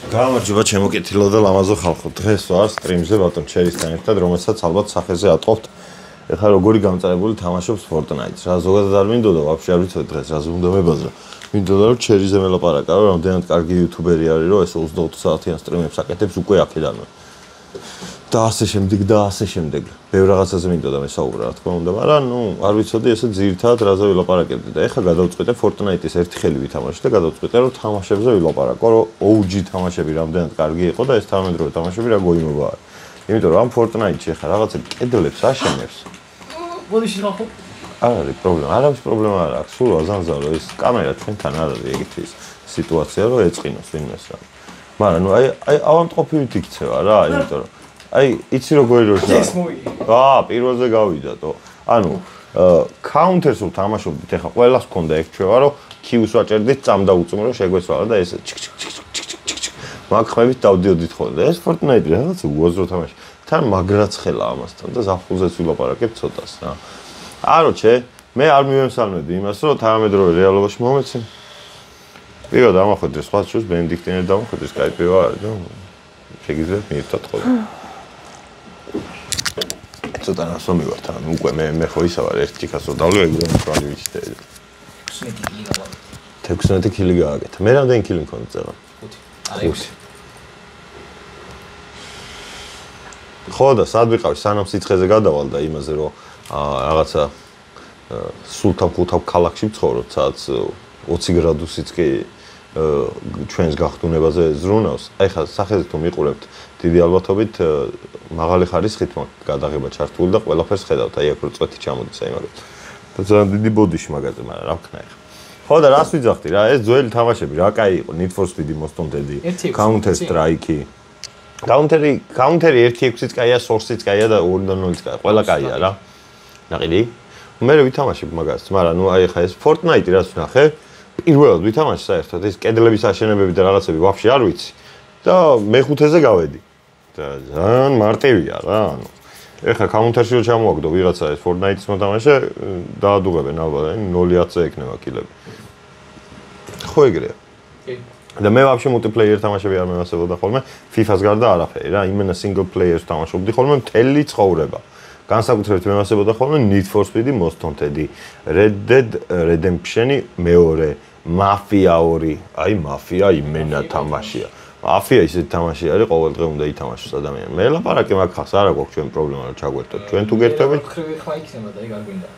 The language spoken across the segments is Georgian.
გამარჯობა ჩემო კეთილო და ლამაზო ხალხო. დღეს ვარ სტრიმზე ბატონ ჩერისთან ერთად, რომელსაც ალბათ სახეზე ატყობთ. ეხლა როგორი გამწარებული თამაშობს Fortnite-ს. რა ზოგადად არ მინდოდა, ვაფშე არ ვიცოდი დღეს რაზე უნდა მებაზრა. მინდოდა რომ ჩერიზე მელაპარაკა, რომ რამდენად კარგი იუთუბერი არის, რომ ეს 24 საათიან სტრიმებს აკეთებს უკვე აქედანვე. და ასე შემდეგ. ბევრ რაღაცაზე მინდოდა მესაუბრა, რა თქმა უნდა, მაგრამ არ ვიცოდი ესე ძირითადად რაზე ვილაპარაკებდი და ეხლა გადავწყვიტე Fortnite-ის ერთი ხელი ვითამაშე და გადავწყვიტე რომ თამაშებზე ვილაპარაკო, რომ OG თამაშები რამდენად კარგი იყო და ეს თანამედროვე თამაშები რა გოიმობა არის. იმიტომ რომ ამ Fortnite-ში ეხლა რაღაცები კედლებს აშენებს. ბოდიში ხახო. არ არის პრობლემა, არავის პრობლემა არ აქვს. სულ აზანზარო ეს კამერა ჩვენთან არ არის ეგეთი სიტუაცია, რომ ეწყინოს ვინმეს რა. მაგრამ აი ავანტყოფივით იქცევა რა, იმიტომ რომ იცი როგორი როცა პირველზე გავიდათო. ანუ counter-ს ვთამაშობდით, ეხლა ყველას მქონდა ექჩევა, რომ Q-ს ვაჭერდით, წამდა უწუმრო შეგვეცვალა და ეს მაგ ხმებით დავდიოდით ხოლმე. ეს Fortnite რაღაც უაზრო თამაში. თან მაგრაცხელა ამასთან და ზაფხულზეც ვილაპარაკებ ცოტას რა. აროჩე, მე არ მივემსალმედი იმას, რომ თანამედროვე რეალობაში მომეცი. პირველად ამახვედრე სხვა შუს ბენედიქტინერი დამახვედრე Skype-ი ვარ და შეგიძლიათ მიირთოთ ხოლმე. ცოტა რასო მივართ, ანუ უკვე მე ხო ისა ვარ ერთ ჭიქას რო დავლე, ეგრე მთვალი ვიცით. 16 კილი გააკეთა. მე რამდენი კილი მქონდა წელა? 5. ხო და სად ვიყავი სანამ სიცხეზე გადავალ და იმაზე რომ რაღაცა სულ თავ ქალაქში ვცხოვრობ, სადაც 20 გრადუსიც კი ჩვენს გახდუნებაზე ზრუნავს. აი ხა სახეზე თუ მიყურებთ დიდი ალბათობით მაღალი ხარისხით გადაღება ჩართული და ყველაფერს ხედავთ. აი აქ რო წვეთი ჩამოდის აი მაგათ. და ძალიან დიდი ბოდიში მაგაზე, მაგრამ რა ვქნა ეხა. ხო და რას ვიძახდი რა, ეს ძველი თამაშები რა კაი იყო, Need for Speed, Most Wanted, Counter Strike. Counter 1.6-იც კაია, Source-იც კაია და 2.0-იც კაია. ყველა კაია რა. ნაყიდი? მე ვითამაშებ მაგას, მაგრამ აი ხა ეს Fortnite რაც ვნახე, პირველად ვითამაშე საერთოდ ეს კედლების აშენებები და რაღაცები ვაფშე არ ვიცი. და მეხუთეზე გავედი. და ძალიან მარტივია რა, ანუ. ეხლა Counter-ში რო ჩამოვაგდო ვიღაცა ეს Fortnite-ს მოთამაშე, დაადუღებენ ალბათ, 0-10-ზე ექნება კილები. ხო ეგრეა. კი. და მე ვაფშე multiplayer თამაშები არ მევასებოდა ხოლმე, FIFA-ს გარდა არაფერი რა, იმენა single players თამაშობდი ხოლმე მთელი ცხოვრება. განსაკუთრებით მევასებოდა ხოლმე Need for Speed, Most Wanted, Red Dead Redemption 2, Mafia 2. აი Mafia იმენა თამაშია. Mafia ისეთი თამაში არის, ყოველდღე უნდა ითამაშოს ადამიანს. მე ლაპარაკი მაგ ხალხს არ აქვს ჩვენ პრობლემა რომ ჩაგვერთოთ. ჩვენ თუ გერთებით? ხმა იქნება და ეგ არ გვინდა.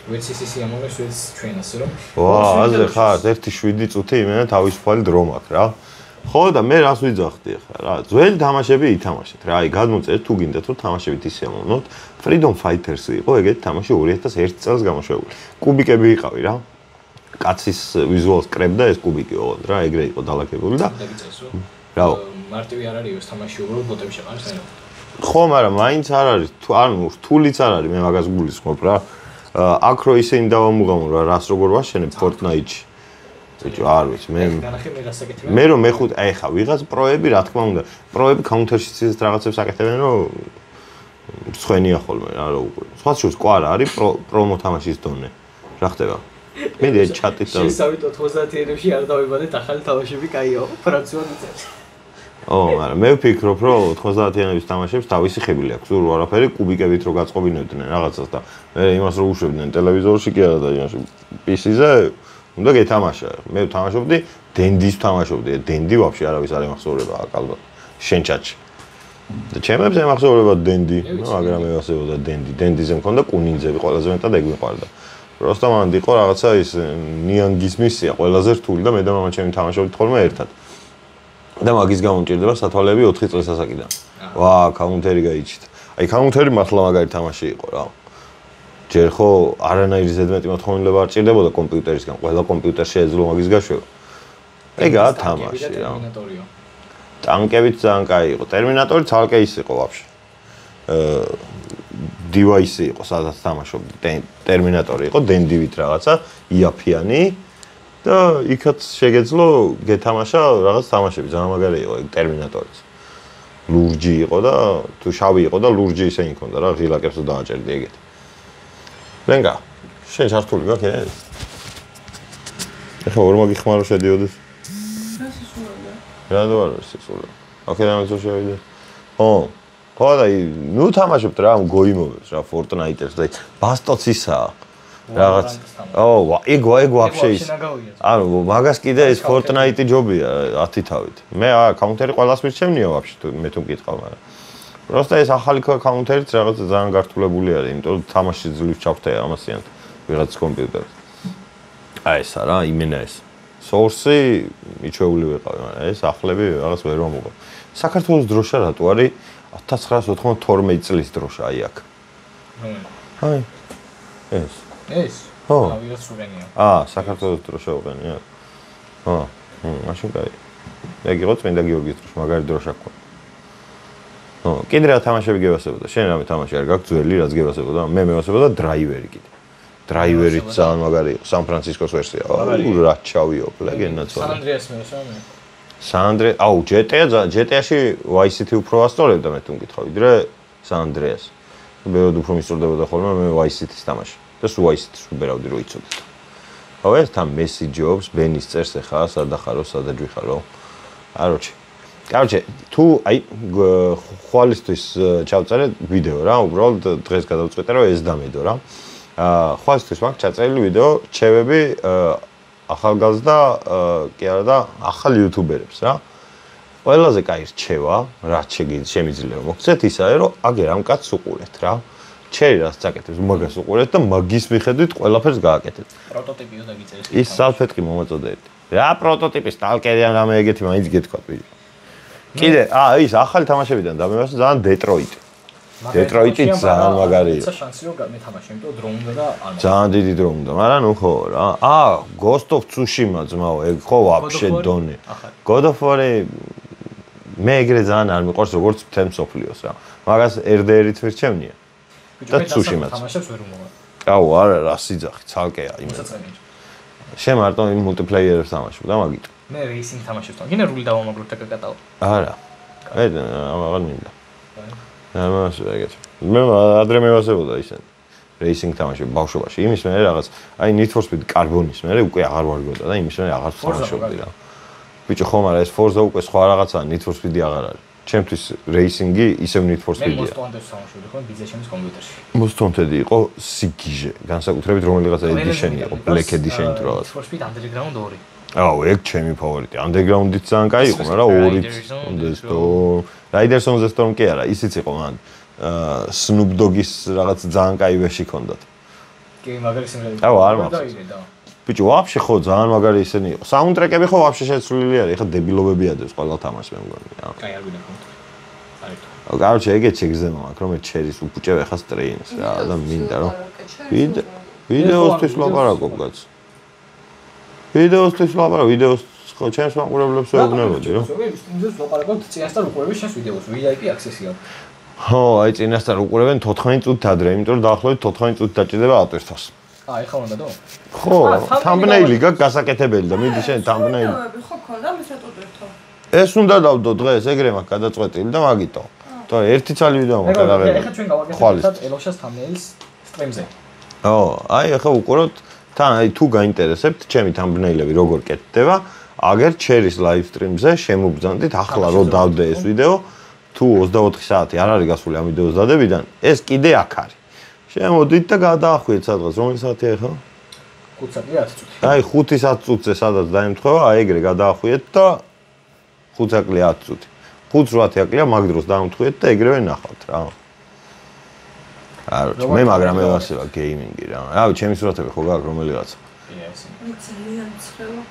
ვერც ამონეს ვერც ჩვენ ასე რომ. ვა, აზე ხარ 1-7 წუთი იმენა თავისუფალი დრო მაქვს რა. ხო და მე რას ვიძახდი ახლა რა, ძველი თამაშები ითამაშეთ რა. აი გადმოწერთ თუ გინდათ რომ თამაშებით ისე ამოვნოთ. Freedom Fighters იყო ეგეთი თამაში 2001 წელს გამოშვებული. კუბიკები იყავი რა. კაცის ვიზუალს კრებდა ეს კუბიკი ოღონდ რა, ეგრე იყო დალაგებული და რავ. მარტივი არ არის ეს თამაში, უბრალოდ ბოტებში ყავს რა. ხო, მაგრამ მაინც არ არის, ანუ რთულიც არ არის, მე მაგას გულისხმობ რა. აქ რო ისე იმდავამუღამო რა, რას როგორ ვაშენებ Fortnite-ში. ბიჭო, არ ვიცი, მე რომ მეხუთე, აი ხა ვიღაც პროები, რა თქმა უნდა, პროები Counter-ში ცის რაღაცებს აკეთებენ, რომ სხვენია ხოლმე რა, რო უკვე. სხვა შულს კვარა არის პრომო თამაშის დონე. რა ხდება? მე ჩატით და შესავით 90-იანებში არ დავიბადეთ ახალი თამაშები კაიო, ფრანცულად წერს. მაგრამ მე ვფიქრობ, რომ 90-იანების თამაშებს თავისი ხიბილი აქვს, სულ არაფერი კუბიკებით რო გაწყობინებდნენ რაღაცას და მე იმას რო უშვებდნენ ტელევიზორში კი არა და იმაში PC-ზე უნდა გეთამაშა. მე ვთამაშობდი დენდის ვთამაშობდი, დენდი ვაფშე არავის არ ემახსოვრება აქ ალბათ შენ ჩატში. და ჩემებს ემახსოვრება დენდი, მაგრამ მე ვასებოდა დენდი. დენდიზე მქონდა კუნინძები, ყველაზე მეტად ეგ მიყვარდა. просто მანდ იყო რაღაცა ის ნიანგის მისია, ყველაზე რთული და მე და მამა ჩემი თამაშობდით ხოლმე ერთად. და მაგის გამო მჭირდება სათვალეები 4 წლის ასაკიდან. ვა, Counter-ი გაიჩით. აი Counter-ი მართლა მაგარი თამაში იყო რა. ჯერ ხო არანაირი ზედმეტი მოთხოვნილება არ ჭირდებოდა კომპიუტერისგან, ყველა კომპიუტერში ეძლო მაგის გაშვება. ეგაა თამაში რა. ტანკებით ძალიან კაი იყო. ტერმინატორი ცალკე ის იყო ვაფშე. device იყო, სადაც თამაშობდი. ტერმინატორი იყო, დენდივით რაღაცა, იაფიანი და იქაც შეგეძლო გეთამაშა რაღაც თამაშები, ძალიან მაგარი იყო ეგ ტერმინატორიც. ლურჯი იყო და თუ შავი იყო და ლურჯი ისენი ჰქონდა რა, ღილაკებს დააჭერდი ეგეთ. რენგა, შენ ჩართული გაქვს ეს? ეხლა ორმაგი ხმა რო შედიოდეს. რატო არ არის სიცოცხლე? აქედან მეც შევიდე. ხო. ხო და ნუ თამაშობთ რა გოიმოვებს რა Fortnite-ს და ბასტოცისაა. რაღაც ეგ ვაფშე ის ანუ მაგას კიდე ეს Fortnite ჯობია 10 თავით მე კაუნტერი ყველას მირჩევნია ვაფშე მე თუ მკითხავ მაგრამ просто ეს ახალი კაუნტერიც რაღაც ძალიან გართულებული არის იმიტომ რომ თამაში ძლივს ჩავხტე ამასიანთ ვიღაც კომპიუტერს აი ეს რა იმენა ეს source-ი მიჩვეული ვიყავი მაგრამ ეს ახლები რაღაც ვერ მომუღო საქართველოს დროშა რატო არის 1992 წლის დროშა აი აქ აი ეს ეს? ხო. ვიღაც უღენია. საქართველოს დროშა უღენია. ხო. მაშინ კაი. ეგ იყო წმინდა გიორგის დროშა, მაგარი დროშა გქონდა. ხო, კიდე რა თამაშები გევასებოდა? შენ რამე თამაში არ გაქვს ძველი, რაც გევასებოდა? მე მევასებოდა დრაივერი კიდე. დრაივერი ძალიან მაგარი იყო, სან-ფრანცისკოს ვერსია. რა ჩავიო, ლეგენდაც ვარ. სან ანდრეას მევასებოდა. სან ანდრე, GTA-ში Vice City უფრო ასწორებდა მე თუ მკითხავ, ვიდრე სან ანდრეას. ბევრად უფრო მისწორდებოდა ხოლმე მე Vice City-ს თამაში. და სულ Vice-ს უბერავდი რო იცოდეთ. ხო ეს თან მესიჯობს, ბენის წერს ახლა სადა ხარო, სადა ჯვიხარო. Короче, თუ აი ხვალისთვის ჩავწერე ვიდეო რა, უბრალოდ დღეს გადავწყვეტე რომ ეს დამედო რა. ხვალისთვის მაქვს ჩაწერილი ვიდეო, რჩევები ახალგაზრდა კი არა და ახალ იუთუბერებს რა. ყველაზე კაი რჩევა, რაც შემიძლია მოგცეთ ისაა რომ აგერ ამ კაცს უყურეთ რა. ჩერი რაც წაკეთებს, მაგას უყურეთ და მაგის მიხედვით ყველაფერს გააკეთეთ. პროტოტიპიო დაგიწერეს. ის სალფეტკი მომაწოდეთ. რა პროტოტიპი სტალკერიან რამე ეგეთი მაინც გეთქვა პირი. კიდე, ის ახალი თამაშებიდან დამევასე ძალიან Detroit. Detroit-ი ძალიან მაგარი იყო. ცა შანსი რომ მეთამაშე, იმიტომ დრო უნდა და არ მაქვს. ძალიან დიდი დრო უნდა, მაგრამ ნუ ხო რა. Ghost of Tsushima ძმაო, ეგ ხო ვაფშე დონე. God of War-ი მე ეგრე ძალიან არ მიყვარს როგორც მთელ მსოფლიოს რა. მაგას RDR-ით ვერ ჩემნია. და Tsushima-ც. თამაშებს ვერ უმოვა. აუ, არა, რა სიძახი, ცალკეა იმედა. შენ მარტო იმ მულტიპლეიერებს თამაშობ და მაგით. მე რეისინგ თამაშებს თვითონ. გინდა რული დავამაგროთ და გაკატავ. არა. ამაღან მინდა. მე ადრე მევასებოდა ისინი. რეისინგ თამაშები ბავშვობაში. იმის მერე რაღაც აი Need for Speed Carbon-ის მერე უკვე აღარ ვარგოდა და იმის მერე აღარ თამაშობდი რა. ბიჭო ხომ არა ეს Forza უკვე სხვა რაღაცაა, Need for Speed-ი აღარ არის. ჩემთვის რეისინგი ისევ Need for Speed-ია. მე მოსტონდებს თამაშობდი ხო ბიზნესის კომპიუტერში. მოსტონდედი იყო სიგიჟე, განსაკუთრებით რომელიღაცა edition-ი იყო, Black Edition თუ რაღაც. Need for Speed Underground 2. აუ, ეგ ჩემი ფავორიტი. Underground-იც ძალიან კაი იყო, მაგრამ 2-იც უნდეს თო Riders on the Storm კი არა, ისიც იყო მან. Snoop Dogg-ის რაღაც ძალიან კაი ვეში ჰქონდათ. კი, მაგარი სიმღერა. აუ, არ მახსოვს. ბიჭო, ვაფშე ხო ძალიან მაგარი ისინი იყო. საუნდტრეკები ხო ვაფშე შეცვლილი არის, ეხლა დებილობები ადებს ყველა თამაშს მე მგონი. კაი, არ გვინდა კონტროლი. Короче, ეგეც შეგზემა მაქვს, რომ მე ჩერის უპუჭევ ეხა სტრეინს რა და მინდა რომ ვიდეოსთვის ლაპარაკობ კაც. ვიდეოსთვის ლაპარაკობ, ვიდეოს ხო ჩემს მაყურებლებს ვეუბნებოდი რომ. ვიდეოს ლაპარაკობთ წინასწარ უყურები შენს ვიდეოს, VIP access-ია. ხო, აი წინასწარ უყურებენ 14 წუთით ადრე, იმიტომ რომ დაახლოებით 14 წუთით დაჭირდება ატვირთვას. ეხლა უნდა დო? ხო, thumbnail-ი გაქვს გასაკეთებელი და მიდი შენ thumbnail. ხო, ქონდა მე შეტყვეტო. ეს უნდა დავდო დღეს, ეგრე მაქვს გადაწყვეტილი და მაგიტო. და ერთი ცალი ვიდეო მაქვს აღარ. ეხლა ჩვენ გავაკეთებთ ელოშას thumbnails stream-ზე. აი ეხლა უყუროთ თან აი თუ გაინტერესებთ ჩემი thumbnail-ები როგორ კეთდება, აგერ ჩერის live stream-ზე შემოგბრძანდით ახლა რო დავდე ეს ვიდეო, თუ 24 საათი არ არის გასული ამ ვიდეოს დადებიდან, ეს კიდე აქ არის. შემოდით და გადაახვიეთ სადღაც, რომელი საათია ეხლა? 5 საათია 10 წუთი. აი 5-10 წუთზე სადაც დაემთხვევა, აი ეგრე გადაახვიეთ და 5 აკლია 10 წუთი. 5-8 აკლია მაგ დროს დაემთხვიეთ და ეგრევე ნახავთ რა. არა, მე მაგრამ მე ვასება გეიმინგი რა. რავი, ჩემი სურათები ხო გაქვს რომელიღაცა? ძალიან ცხელა.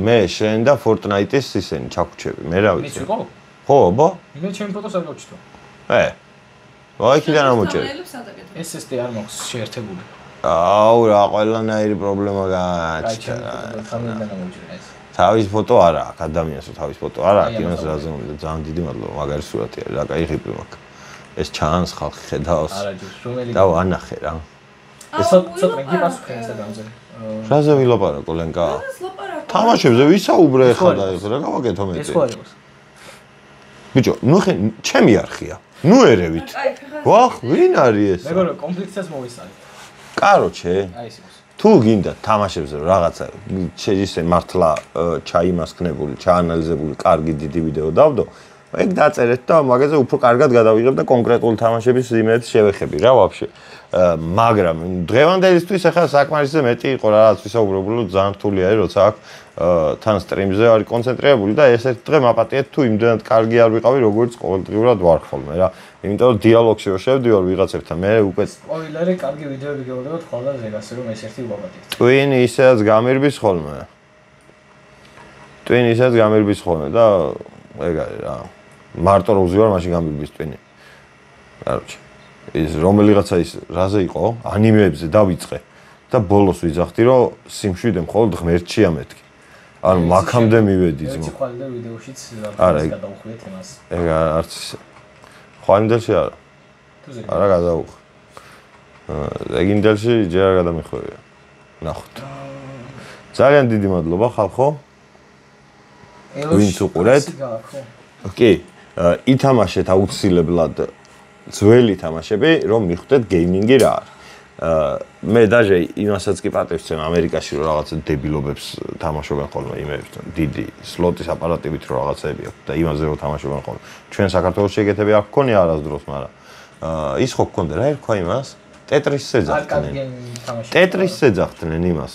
მე შენ და Fortnite-ის ისენი ჩაგვჩები, მე რა ვიცი. მის იყო? ხო, აბა? მე ჩემი ფოტოს არ გავჩიტო. აი კიდე არ მოჭერ. ეს SSD არ მაქვს შეერთებული. აუ რა, ყველანაირი პრობლემა გააჩნდა. თავის ფოტო არა აქვს, ადამიანსო თავის ფოტო არა აქვს, იმას რაზე უნდა, ძალიან დიდი მადლობა, მაგარი სურათი არის, რა კაი ღიპი მაქვს. ეს ჩანს ხალხი ხედავს. არა ჯერ, რომელი და ანახე რა. ეს ცოტა გიპასუხე Instagram-ზე. რაზე ვილაპარაკო ლენკა? თამაშებზე ვისაუბრე ხა და რა გავაკეთო მე? ეს ხო არის? ბიჭო, ნუ ხე ჩემი არხია. ნუ ერევით. ვახ, ვინ არის ეს? მეგონა, კონფლიქტსაც მოვისალე. კაროჩე. აი ეს ის. თუ გინდა თამაშებზე რაღაცა ისე მართლა ჩაიმასქნებული, ჩაანალიზებული, კარგი დიდი ვიდეო დავდო, ეგ დაწერეთ და მაგაზე უფრო კარგად გადავიღებ და კონკრეტული თამაშების იმედს შევეხები რა ვაფშე. მაგრამ დღევანდელისთვის ახლა საკმარისზე მეტი იყო რაღაც ვისაუბრებულო ძალიან რთული არის როცა აქ თან სტრიმზე არის კონცენტრირებული და ეს ერთ დღე მაპატიეთ თუ იმდენად კარგი არ ვიყავი როგორც ყოველდღიურად ვარ ხოლმე რა. იმიტომ რომ დიალოგში რო შევდივარ ვიღაცებთან მე უკვე სპოილერი კარგი ვიდეოები გეუბნებოდ ხოლმე ზეგასე რომ ეს ერთი უვაპატიეთ. ტვინი ისედაც გამირბის ხოლმე. ტვინი ისედაც გამირბის ხოლმე და ეგ არის რა. მარტო რო ვზივარ მაშინ გამირბის ტვინი. კაროჩე ის რომელიღაცა ის რაზე იყო ანიმეებზე დავიწყე და ბოლოს ვიძახდი რომ სიმშვიდე მხოლოდ ღმერთშია მეთქი. ანუ მაქამდე მივედი ძმო. ერთი ხვალ და ვიდეოშიც გადავუხვიეთ იმას. ეგ არც ხვალინდელში არა. არა გადავუხ. ეგინდელში ჯერ არ გადამიხვევია. ნახოთ. ძალიან დიდი მადლობა ხალხო. ვინც უყურეთ. კი, ითამაშეთ აუცილებლად ძველი თამაშები, რომ მიხვდეთ გეიმინგი რა არის. მე даже იმასაც კი პატევს წენ ამერიკაში რომ რაღაცა დებილობებს თამაშობენ ხოლმე იმებთან დიდი სლოტის აპარატებით რომ რაღაცები აქვს და იმაზე რომ თამაშობენ ხოლმე. ჩვენ საქართველოს ეგეთები არ გქონია არასდროს, მაგრამ ის ხო გქონდა რა ერქვა იმას? ტეტრისს ეძახდნენ. ტეტრისს ეძახდნენ იმას.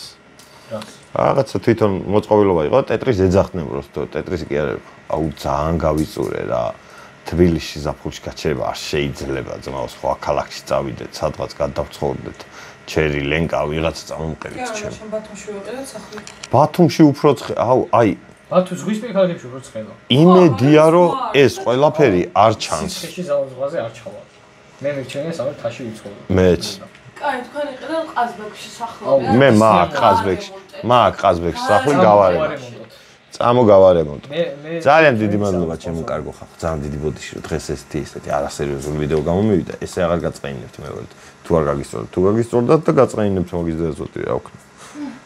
რაღაცა თვითონ მოწყობილობა იყო, ტეტრის ეძახდნენ просто. ტეტრისი კი არ ერქვა. აუ ძალიან გავიწურე რა. თბილისში ზაფხულში გაჩერება არ შეიძლება ძმაო სხვა ქალაქში წავიდეთ სადღაც გადავცხოვრდეთ ჩერი ლენკა ვიღაც წამომყევით ჩემ ბათუმში ვიყიდეთ სახლი ბათუმში უფრო აუ აი ბათუმის ზღვისპირ ქალაქებში უფრო ცხელა იმედია რომ ეს ყველაფერი არ ჩანს სიცხეში ზღვაზე არ ჩავა მე მერჩენია სამერ თაში ვიცხოვრო კაი მეც თქვენ იყიდეთ ყაზბეგში სახლი მე მაგ ყაზბეგში სახლი გავარემონტე წამოგავარემონტ. ძალიან დიდი მადლობა ჩემო კარგო ხალხო. ძალიან დიდი ბოდიში რომ დღეს ესეთი არასერიოზული ვიდეო გამომივიდა. ესე აღარ გაწყენინებთ მე ვარ. თუ არ გაგისწორდათ, თუ გაგისწორდათ და გაწყენინებთ მოგიზდეთ რა ვქნა.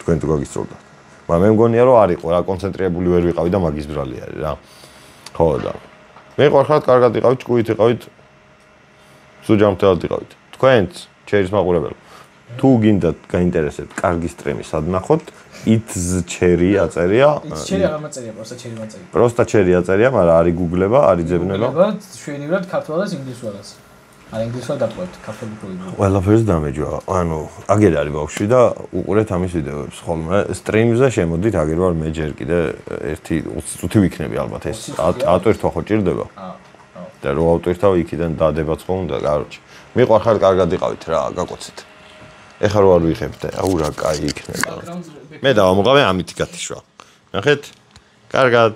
თქვენ თუ გაგისწორდათ. მაგრამ მე მგონია რომ არ იყო რა კონცენტრირებული ვერ ვიყავი და მაგის ბრალი არის რა. ხო და. მე ყურხართ კარგად იყავით, ჭკუით იყავით. სუჯამთელად იყავით. თქვენც ჩერის მაყურებელ. თუ გინდათ გაინტერესებთ კარგი სტრიმი სად ნახოთ? It's cherry აწერია. It's cherry არ მაწერია, просто cherry მაწერია. Просто cherry აწერია, მაგრამ არის გუგლება, არის ძებნება. გუგლება შვენივრად ქართულადაც ინგლისურადაც. არა ინგლისურად დატყვევთ ქართული პროიგრამა. ყველაფერს დამეჯვა. ანუ აგერ არის ბავშვი და უყურეთ ამის ვიდეოებს ხოლმე. სტრიმზე შემოდით, აგერ ვარ მე ჯერ კიდე 1-20 წუთი ვიქნები ალბათ ეს. ატვირთვა ხო ჭირდება? და რო ავტვირთავ იქიდან დადებაც ხო უნდა, კაროჩე. მიყვარხარ კარგად იყავით რა, გაკოცეთ. ეხლა რო არ ვიღებთ, აუ რა კაი იქნება. მე დავამოყავე ამით გათიშვა. ნახეთ? კარგად.